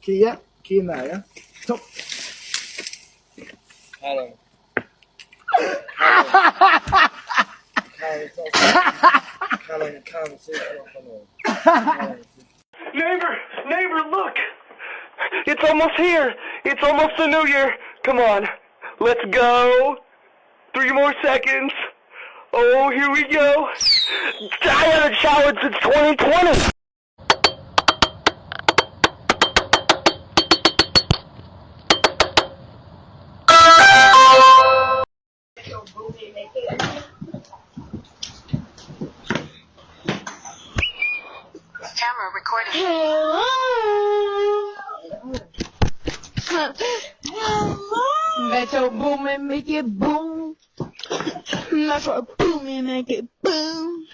Kia này á. Thúc. Helen. Neighbor, look! It's almost here! It's almost the new year! Come on, let's go! 3 more seconds! Oh, here we go! I haven't showered since 2020! Camera recording. Metro boom and make it boom. Metro boom and make it boom.